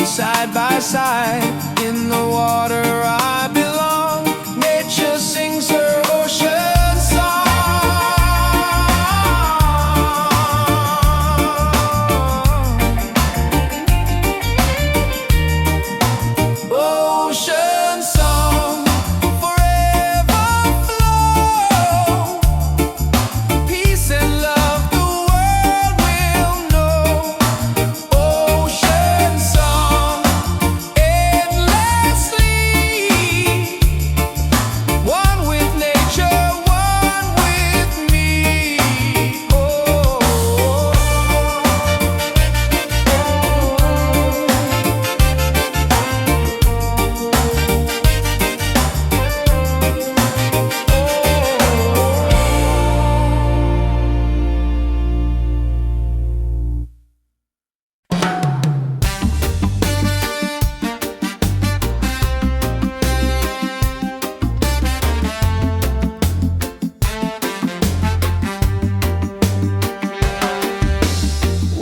side by side. In the water I belong. Nature sings her ocean song. Ocean song, forever flow. Peace and love the world will know. Ocean song, endlessly. One with nature, one with me. Oh.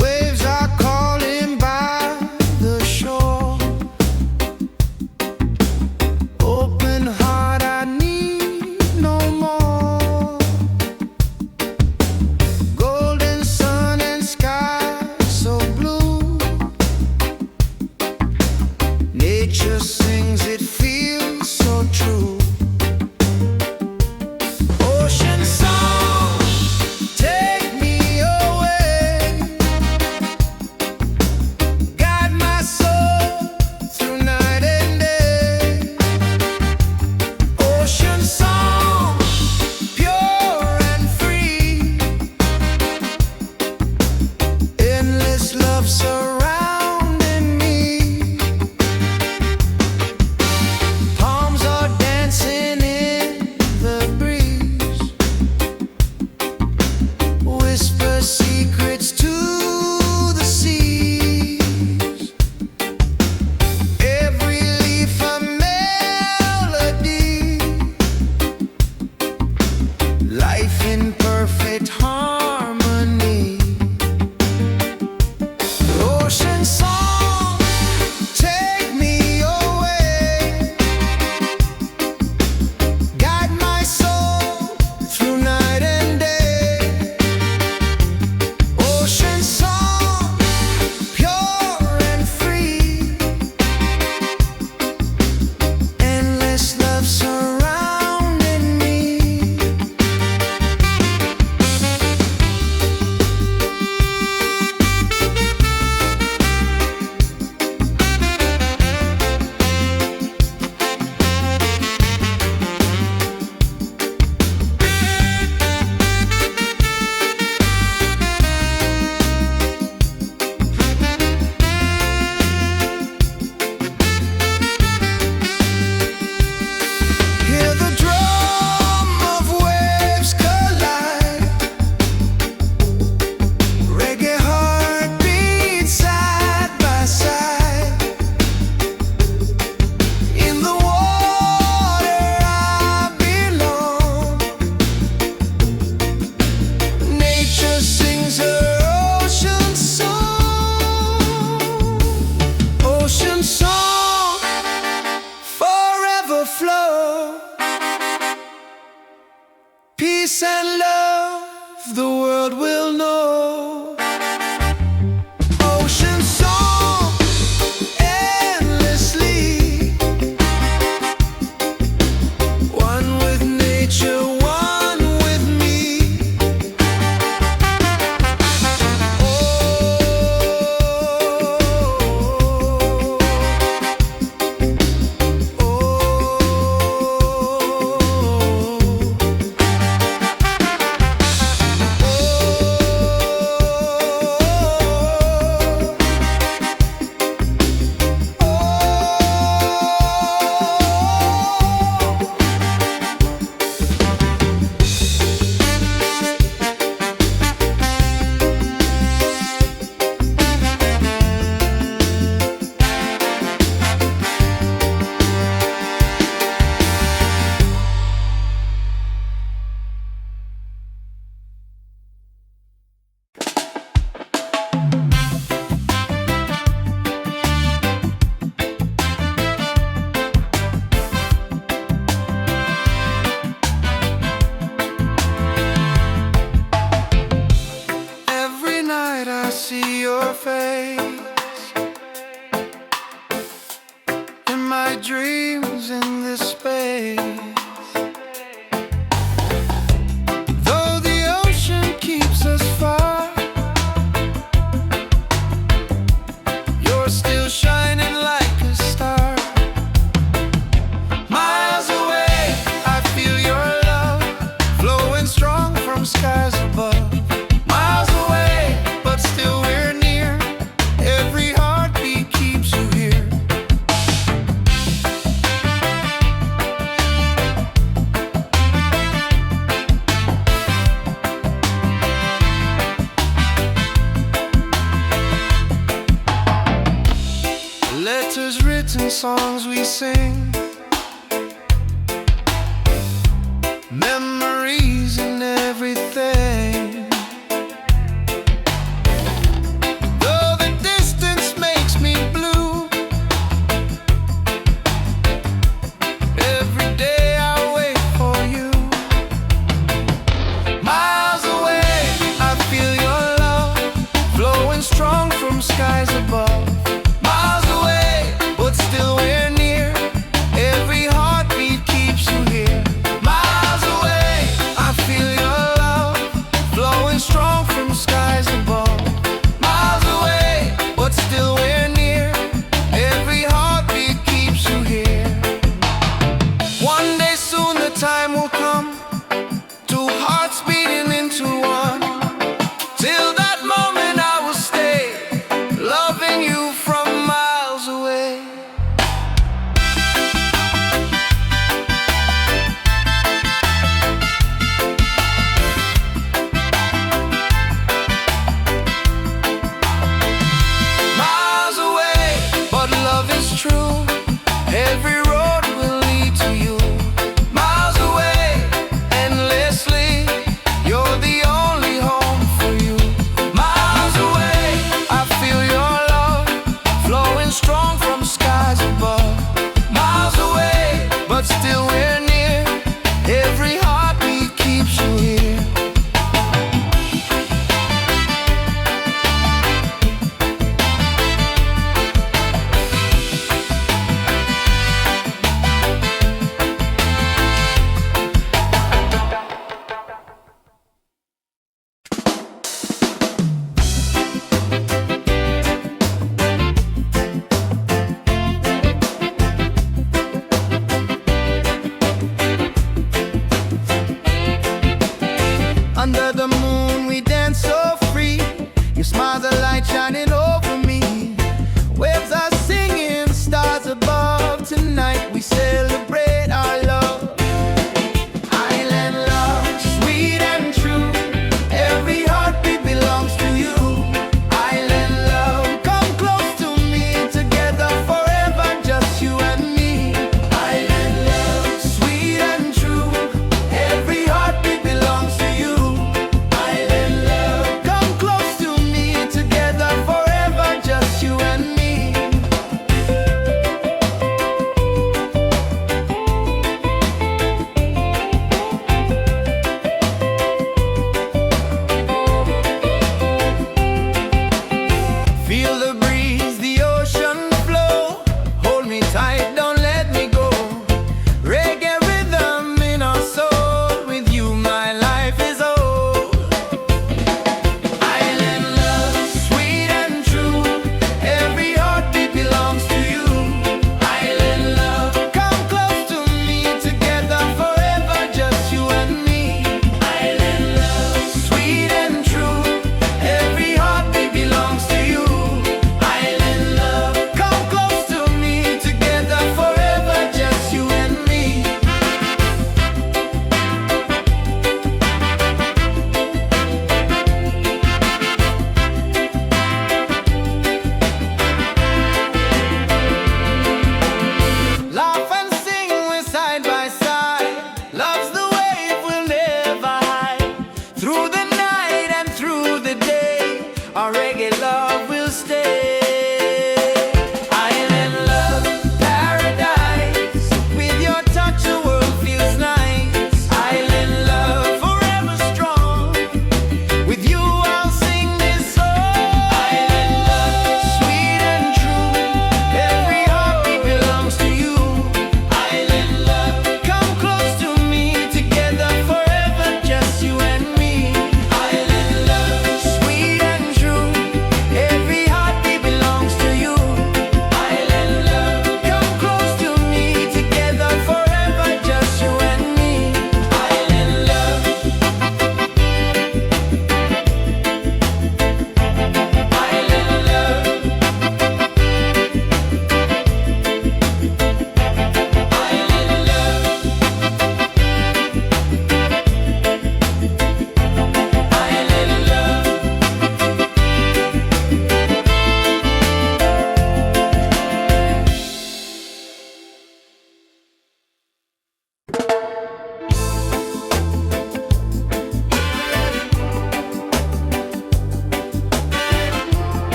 Waves are calling by the shore. Open heart, I need no more. Golden sun and sky so blue. Nature sings, it feels so true. Ocean song, take me away. Guide my soul through night and day. Ocean song, pure and free. Endless love surrounding me. Palms are dancing in the breeze. Whisper secrets to the seas. Every leaf a melody. Life in perfect harmony. Ocean song, take me away. Guide my soul through night and day. Ocean song, pure and free. Endless love surrounding me. face in my dreams in this space. Though the ocean keeps us far, you're still shining like a star. Miles away, I feel your love flowing strong from skies above. Miles away, but still we're near. Every heartbeat keeps you here. Letters written, songs we sing, memories and everything. Though the distance makes me blue, every day I wait for you. Miles away, I feel your love flowing strong from skies above. Miles away, but still we're near. Every heartbeat keeps you here. Miles away, I feel your love flowing strong from skies above. Miles away, but still we're near. Every heartbeat keeps you here. One day soon the time will come, two hearts beating into one. Till that moment I will stay, love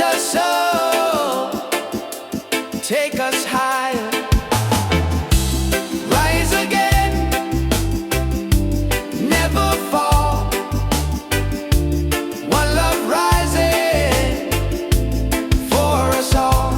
us so, take us higher, rise again, never fall. One love rising for us all.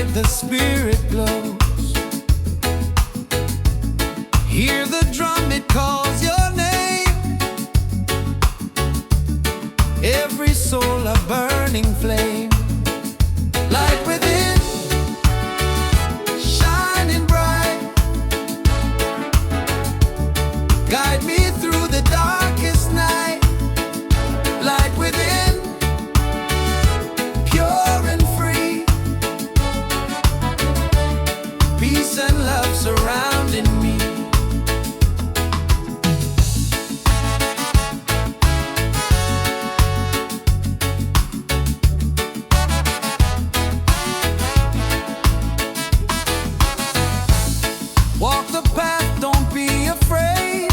light the spirit glows. Hear the drum, it calls your name. Every soul a burning flame. Light within, shining bright. Guide me through the darkest night. Light within, pure and free. Peace and love surrounding me. Walk the path, don't be afraid.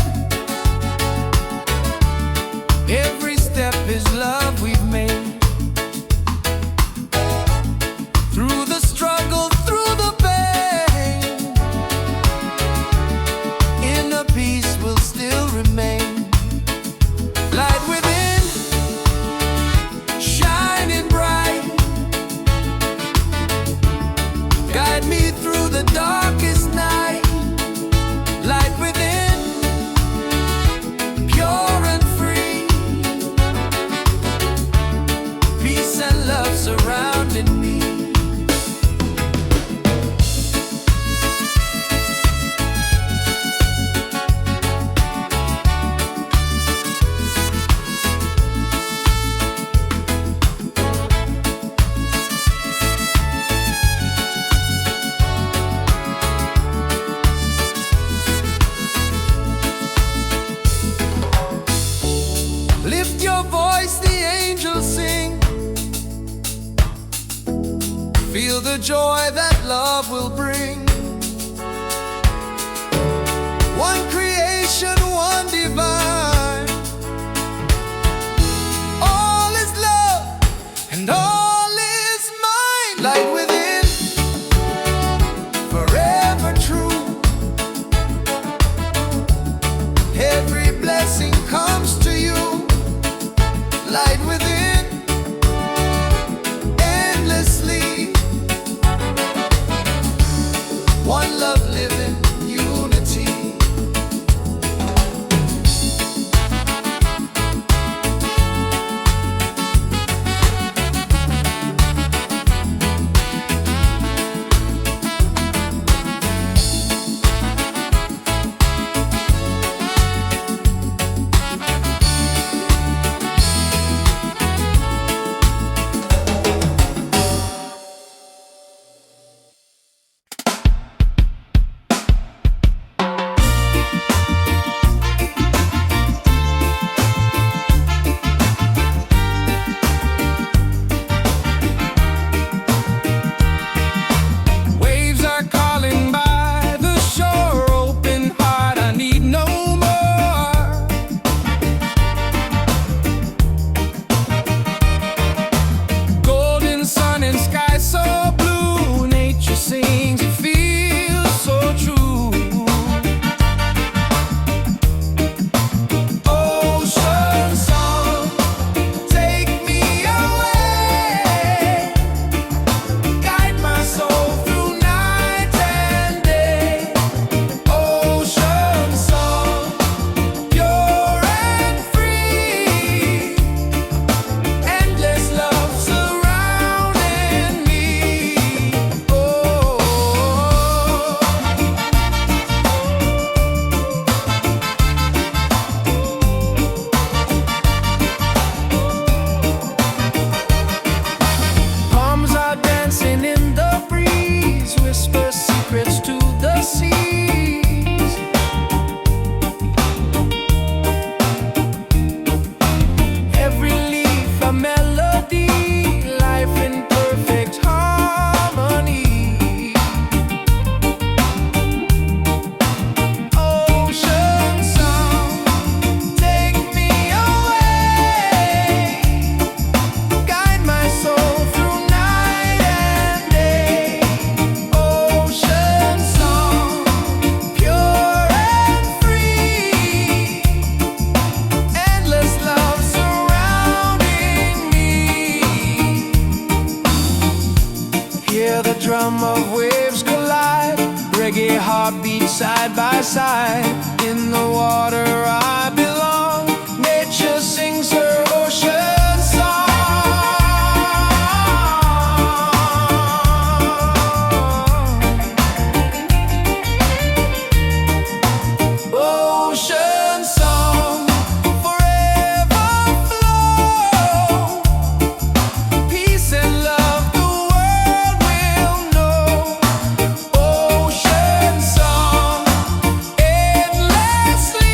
Every step is love we've made. Through the struggle, through the pain, inner peace will still remain. Light within, shining bright. Guide me through the darkest night. Light within, pure and free. Peace and love surrounding me. Lift your voice, the angels sing. Feel the joy that love will bring. One creation, one divine. All is love and all is mine. Light within, forever true. Every blessing comes to you. Light within, endlessly. One love living, unity. Waves are calling by the shore. Open heart, I need no more. Golden sun and sky so blue. Nature sings, it feels so true. Ocean song, take me away. Guide my soul through night and day. Ocean song, pure and free. Endless love surrounding me. Oh. Palms are dancing in the breeze. Whisper secrets to the seas. Every leaf a melody. Life in perfect harmony. Ocean song, take me away. Guide my soul through night and day. Ocean song. heart beats side by side. In the water I belong. Nature sings her ocean song. Ocean song, forever flow. Peace and love the world will know. Ocean song, endlessly.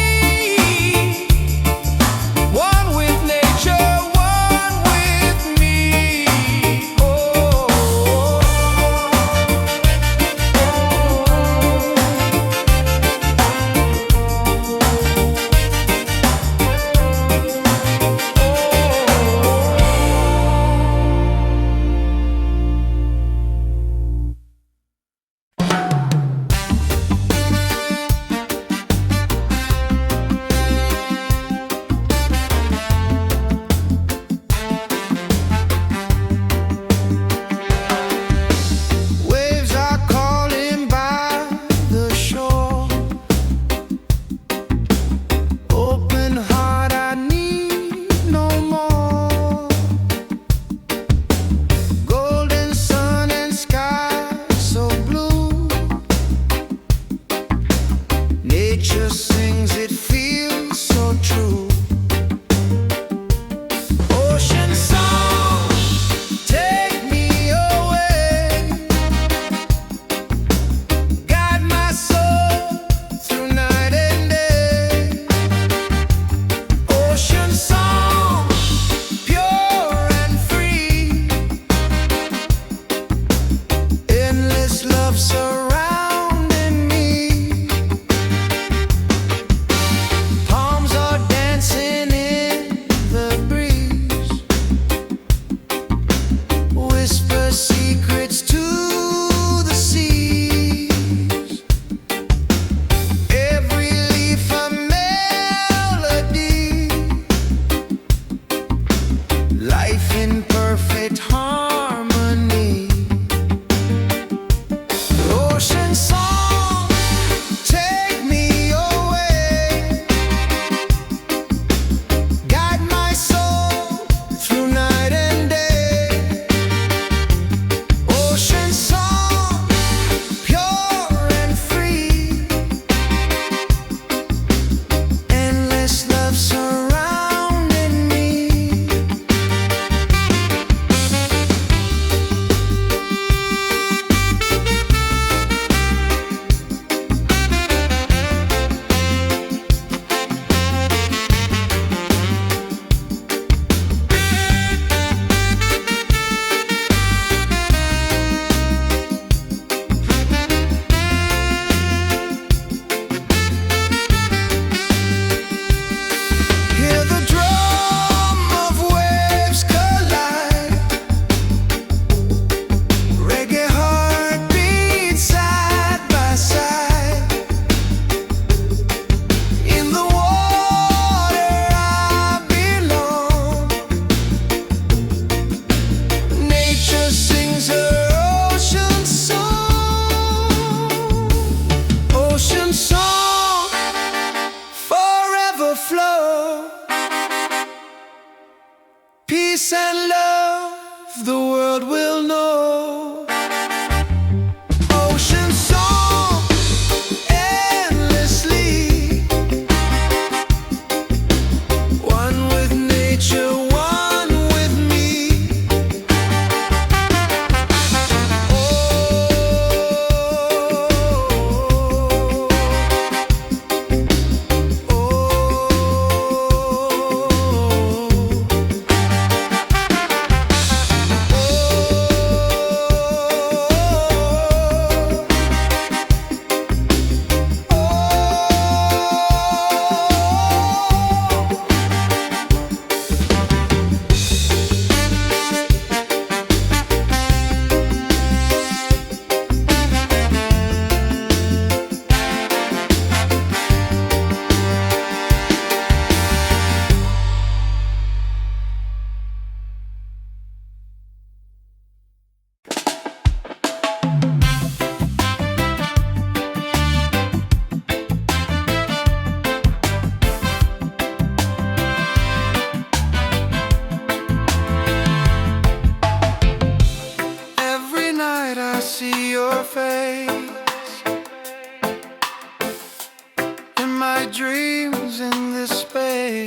dreams in this space.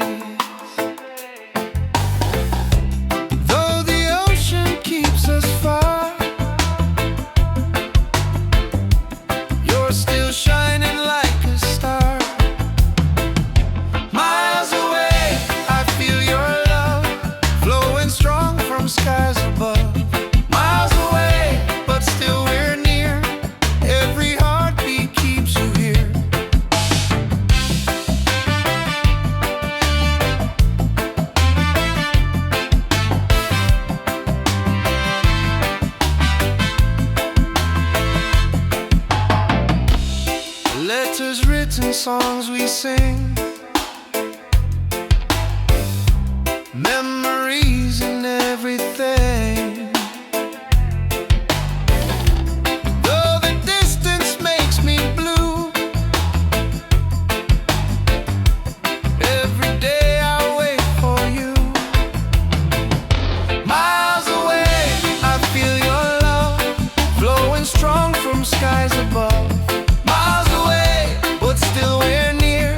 Though the ocean keeps us far, you're still shining like a star. Miles away, I feel your love flowing strong from skies above. Miles away, but still we're near. Every heartbeat keeps you here. Letters written, songs we sing, memories and everything. Though the distance makes me blue, every day I wait for you. Miles away, I feel your love flowing strong from skies above. Miles away, but still we're near.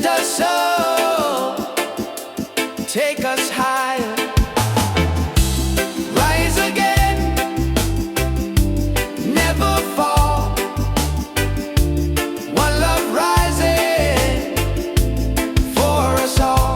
lift us up, take us higher, rise again, never fall. One love rising for us all.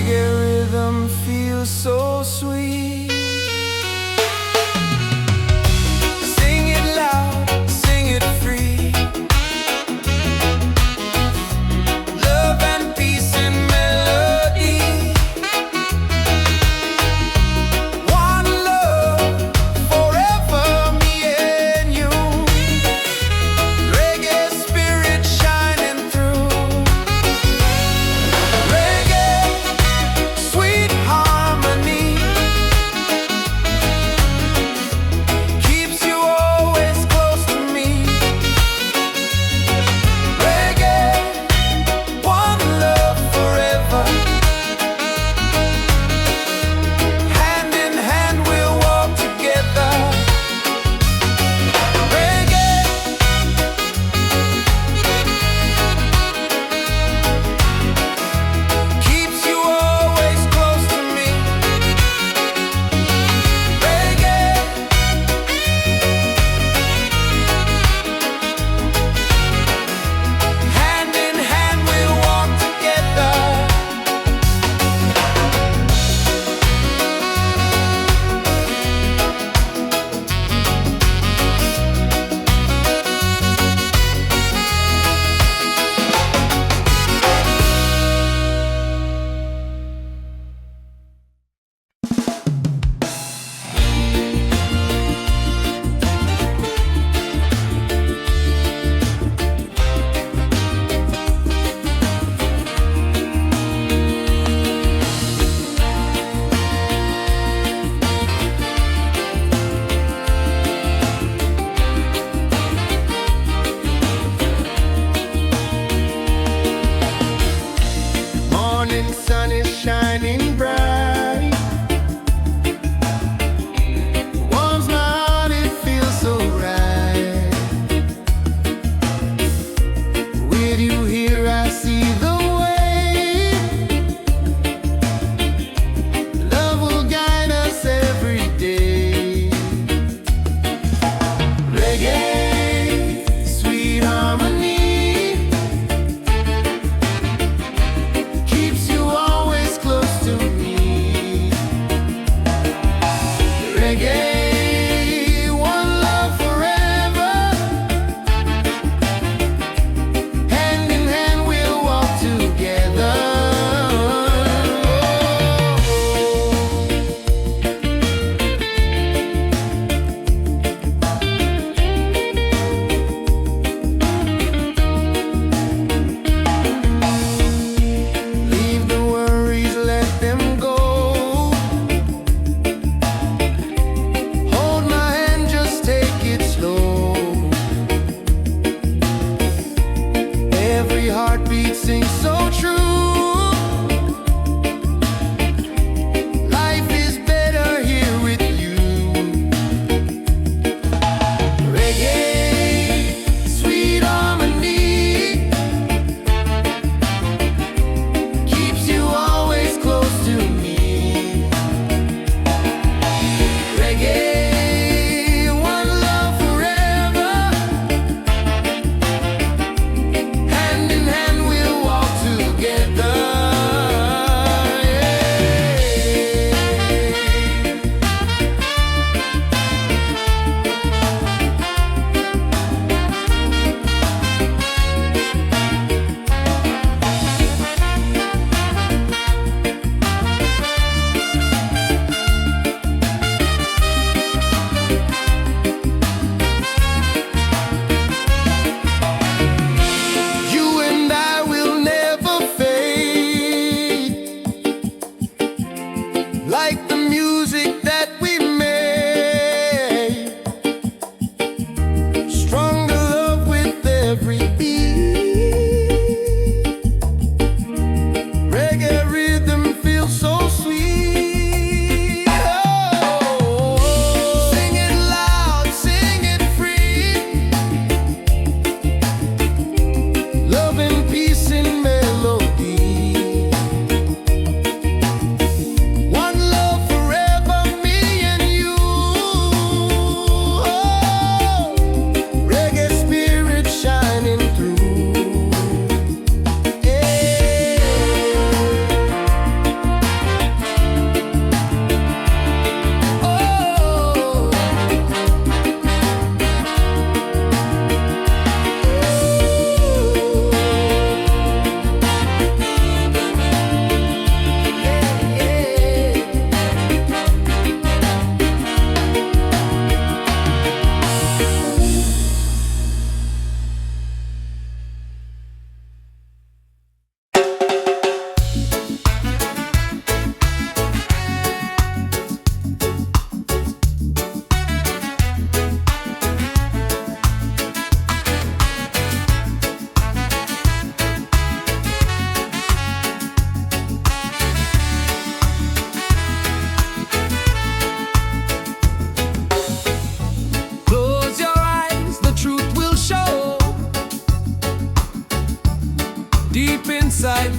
reggae rhythm feels so sweet. Sing it loud, sing it free. Love and peace and melody. One love forever, me and you. Reggae spirit shining through. Reggae, sweet harmony, keeps you always close to me. Reggae, one love forever. Hand in hand we'll walk together. Reggae, keeps you always close to me. Reggae, hand in hand we'll walk together. Morning sun is shining bright. Warms my heart, it feels so right. With you here, I see the way. Love will guide us every day. Reggae, sweet harmony, keeps you always close to me.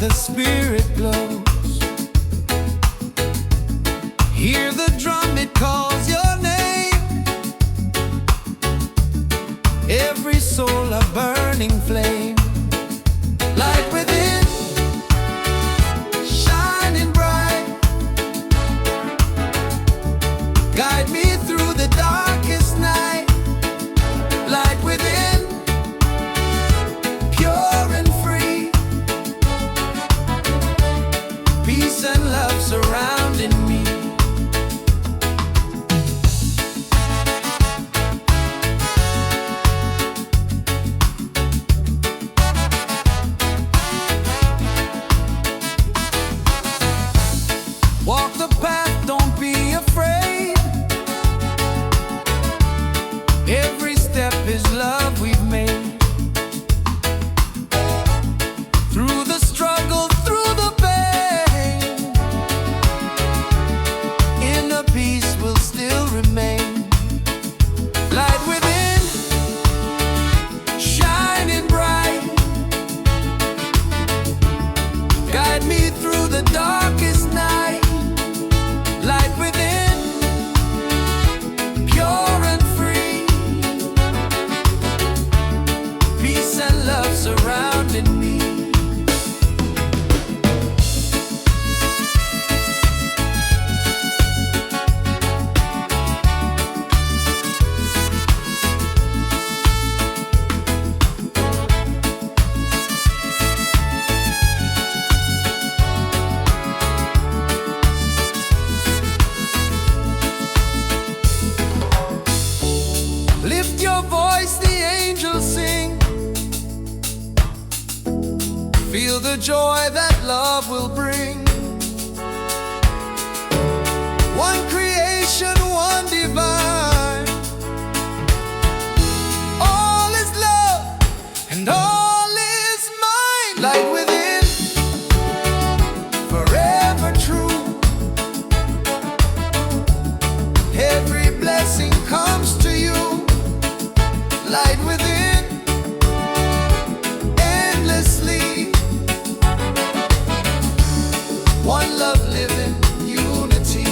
the spirit glows. Hear the drum, it calls your name. Every soul a burning flame. Light within, shining bright. Guide me through the darkest night. Light within, pure and free. Peace and love surrounding me. Walk the path, don't be afraid. Every step is love we've made. Through the struggle, through the pain, inner peace will still remain. Light within, shining bright. Guide me through the darkest night. Light within, pure and free. Peace and love surrounding me. Lift your voice, the angels sing. Feel the joy that love will bring. One creation, one divine. All is love and all is mine. Light within, forever true. Every blessing comes to you. Light within, endlessly. One love living, unity.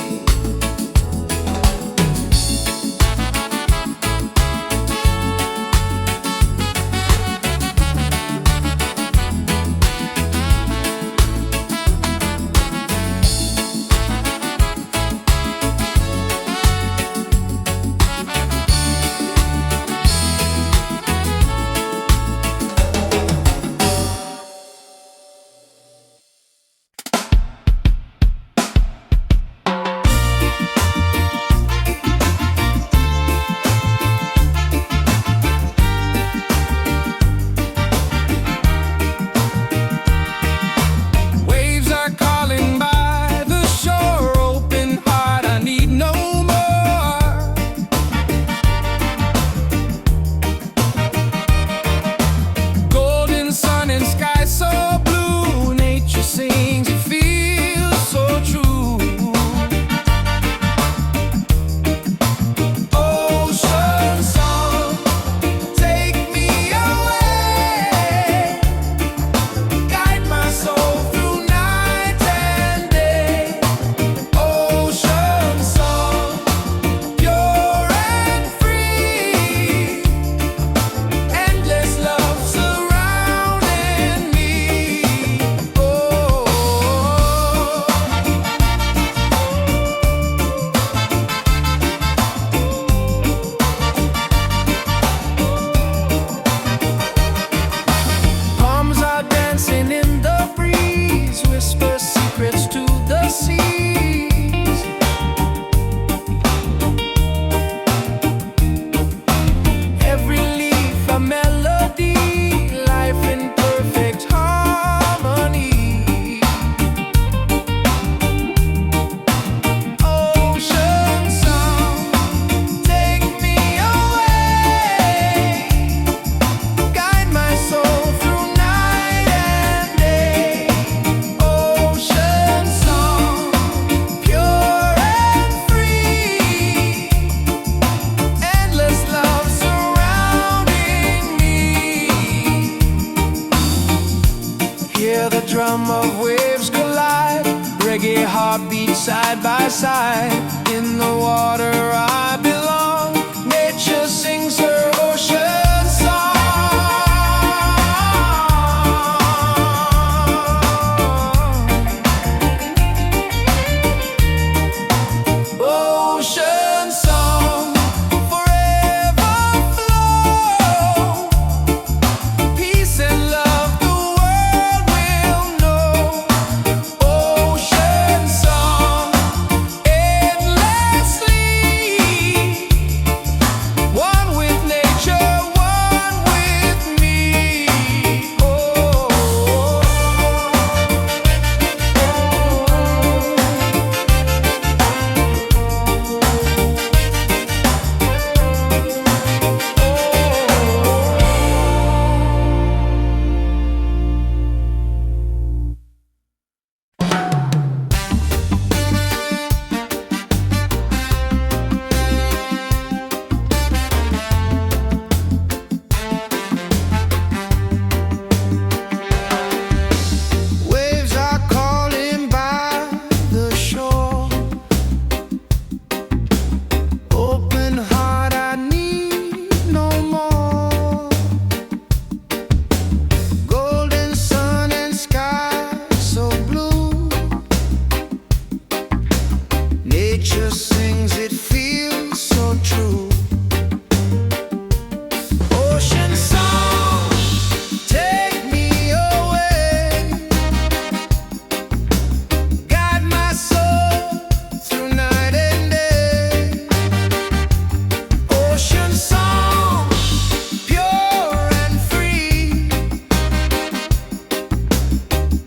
heartbeat side by side. In the water I belong. Nature sings her ocean song. Ocean song, forever flow. Peace and love the world will know. Ocean song, endlessly. One with nature, one with me. Waves are calling by the shore. Open heart, I need no more. Golden sun and sky so blue. Nature sings, it feels so true. Ocean song, take me away. Guide my soul through night and day. Ocean song, pure and free.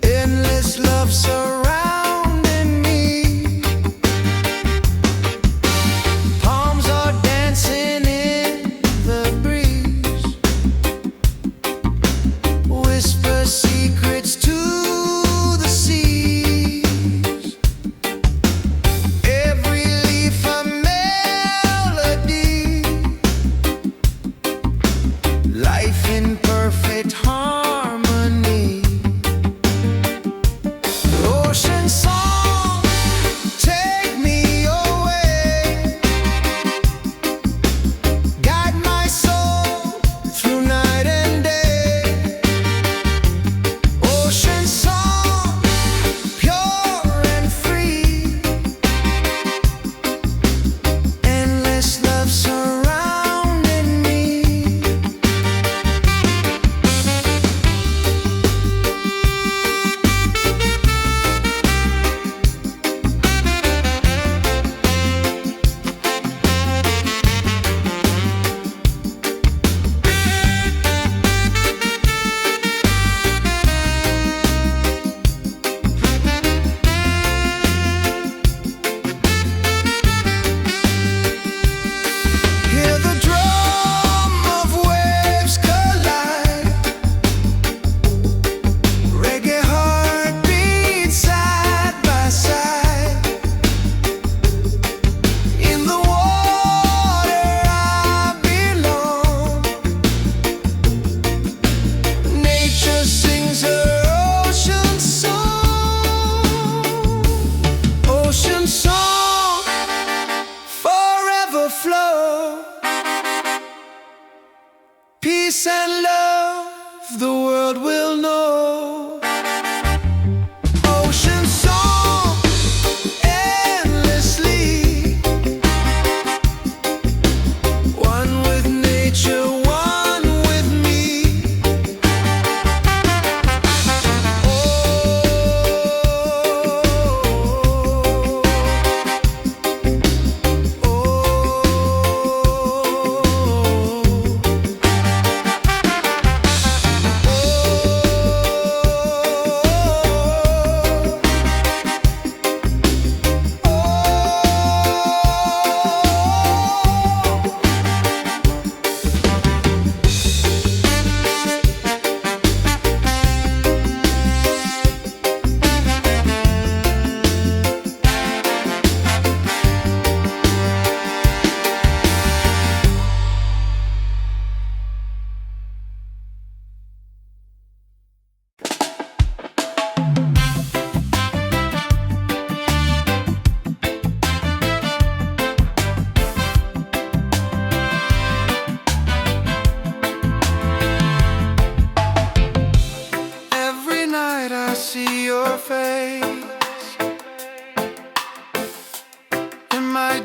Endless love surrounding me.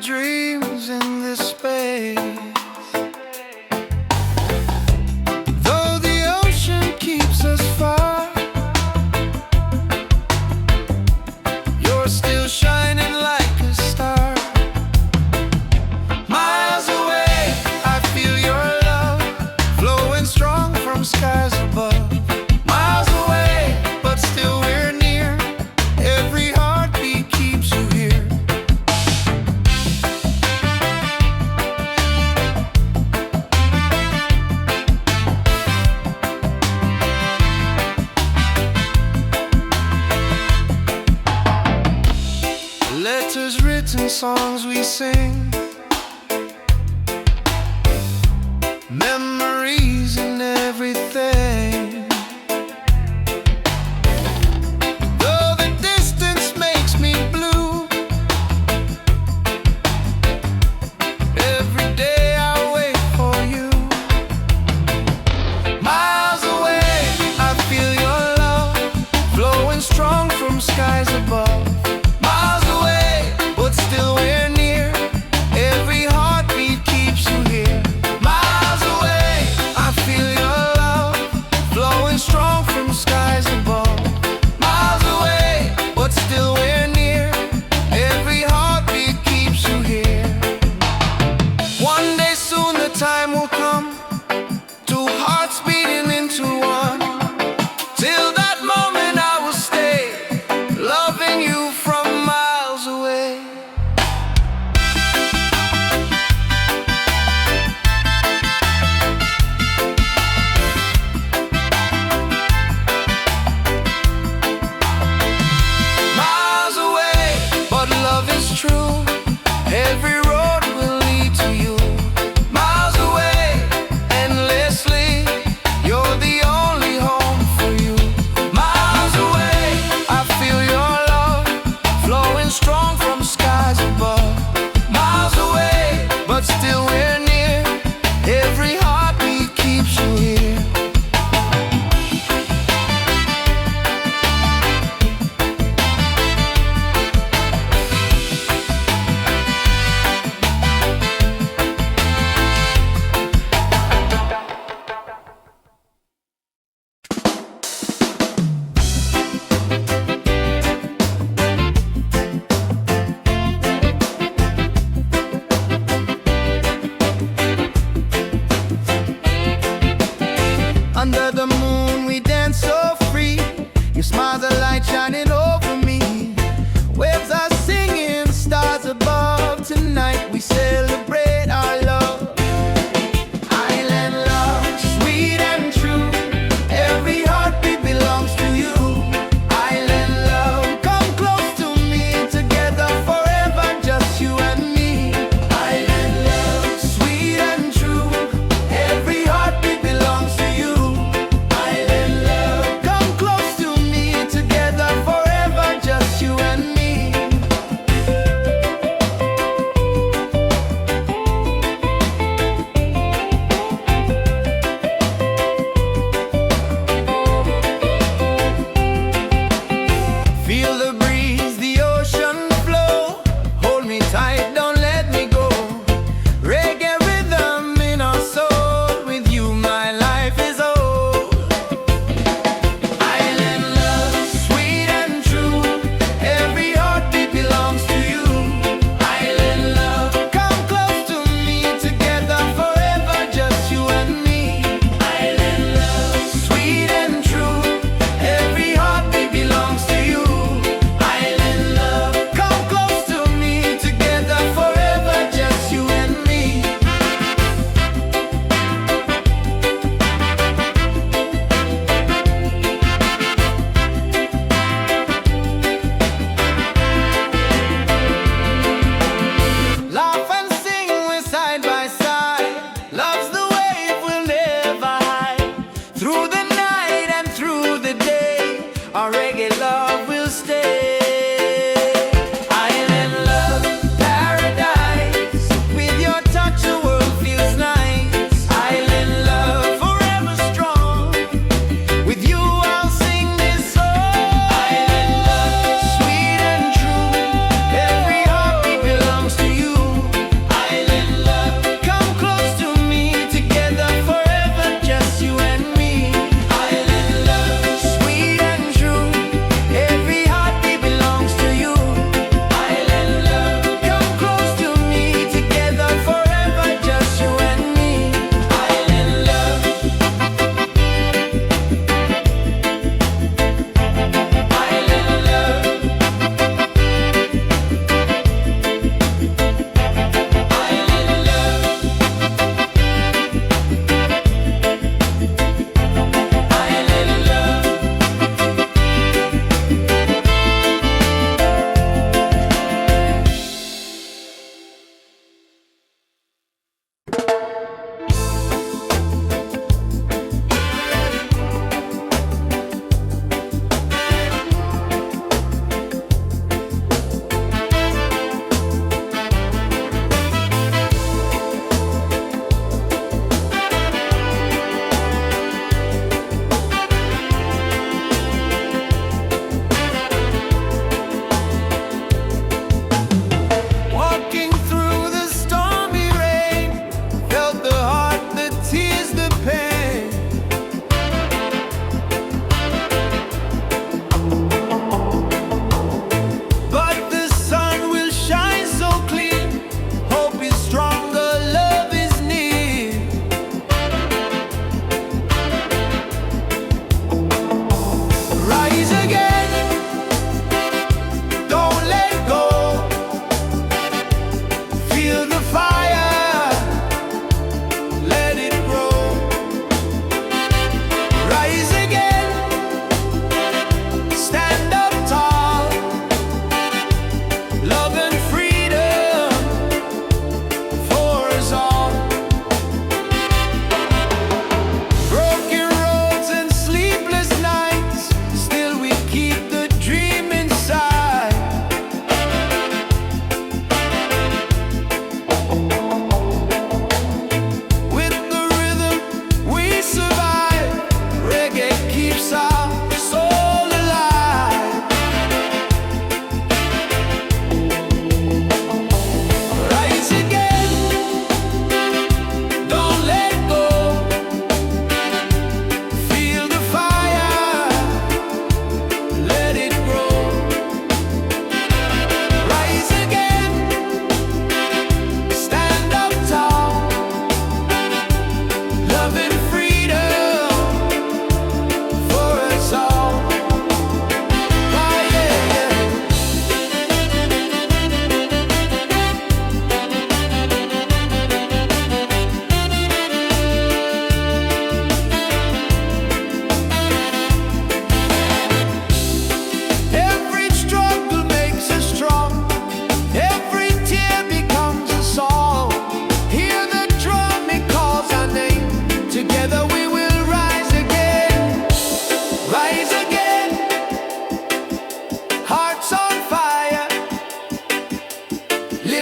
dreams in this space. Though the ocean keeps us far, you're still shining like a star. Miles away, I feel your love flowing strong from skies above. Miles away, but still we're near. Every heartbeat keeps you here. Letters written, songs we sing, memories and everything. Though the distance makes me blue, every day I wait for you. Miles away, I feel your love flowing strong from skies above. Miles away, but still we're near.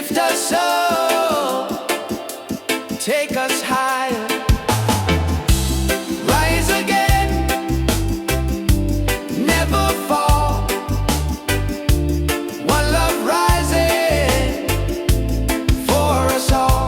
Lift us up, take us higher. Rise again, never fall. One love rising for us all.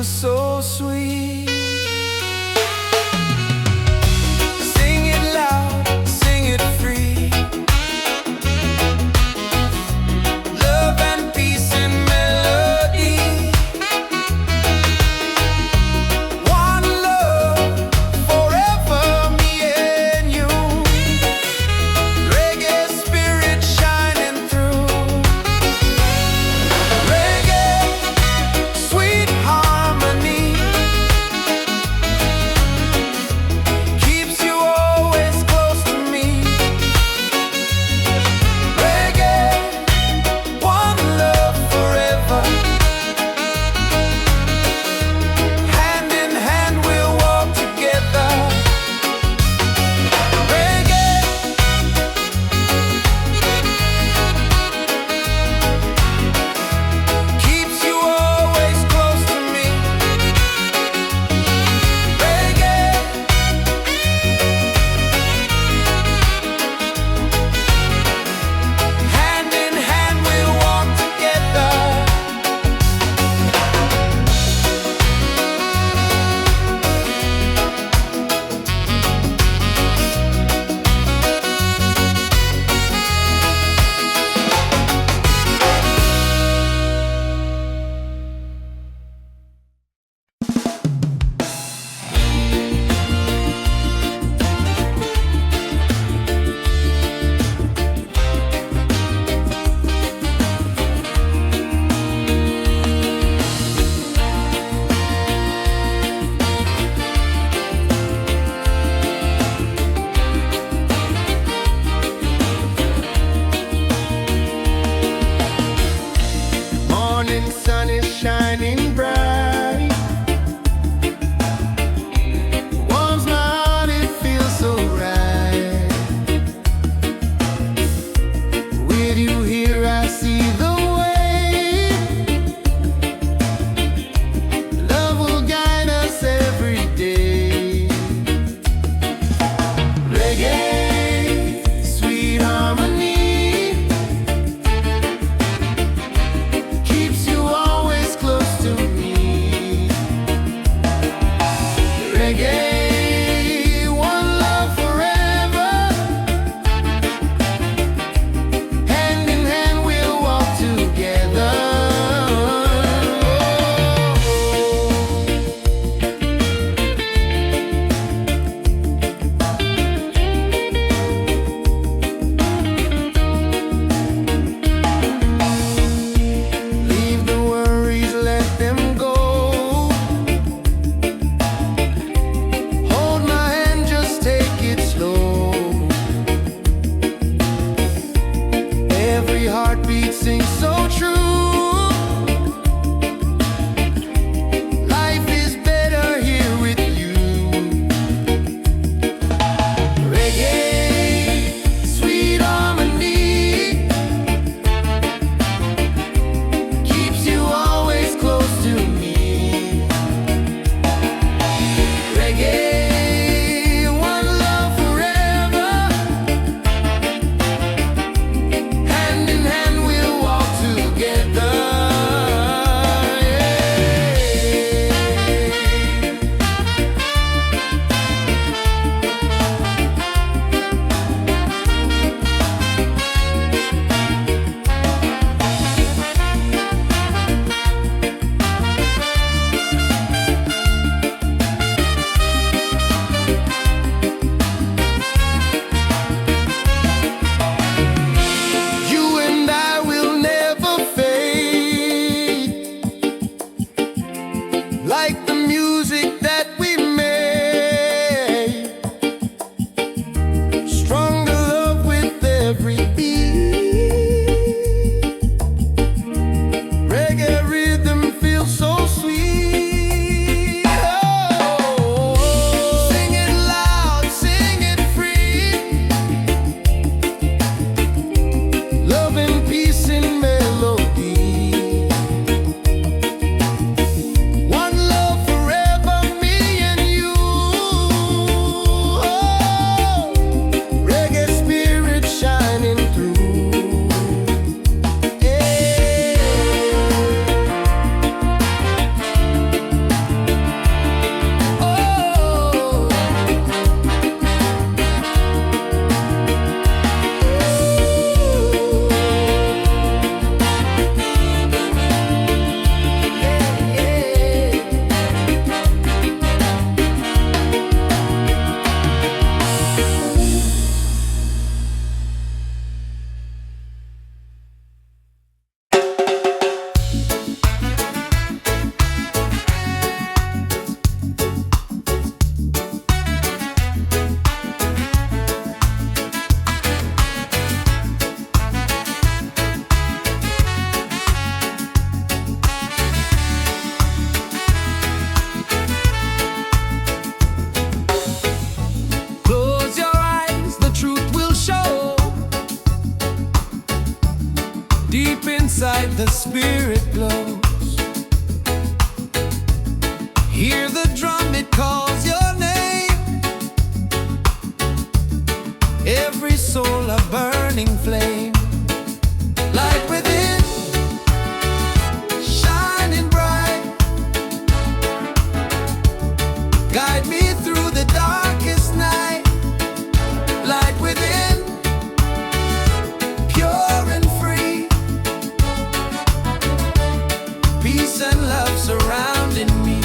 feels so sweet. Sing it loud, sing it free. Love and peace and melody. One love forever, me and you. Reggae spirit shining through. Reggae, sweet harmony. light the spirit glows. Hear the drum, it calls your name. Every soul a burning flame. Light within, shining bright. Guide me through the darkest night. Light within, pure and free. Peace and love surrounding me.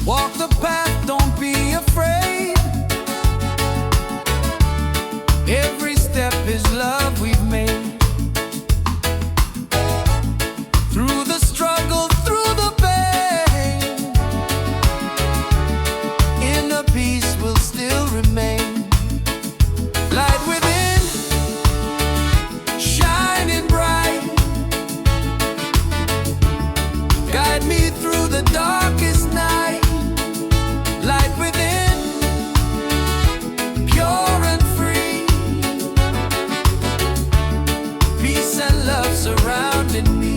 Walk the path, don't be afraid. Every step is love we've made. Through the struggle, through the pain, inner peace will still remain. Light within, shining bright. Guide me through the darkest night. Light within, pure and free. Peace and love surrounding me.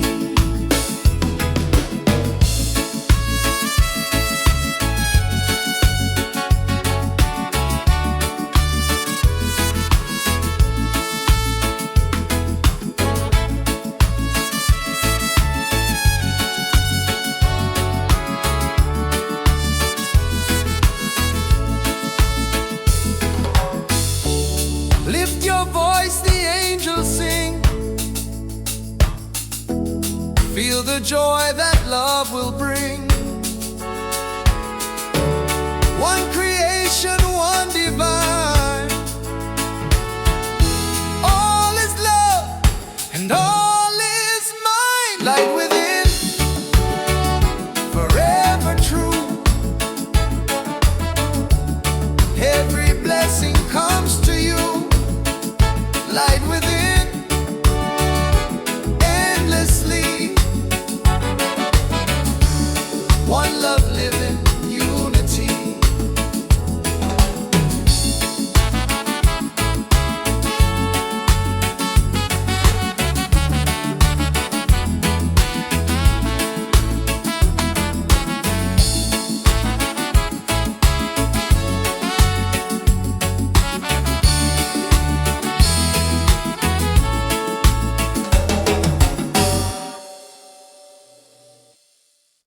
Lift your voice, the angels sing. Feel the joy that love will bring. One creation, one divine. All is love and all is mine. Light within, forever true. Every blessing comes to you. Light within, endlessly. One love living.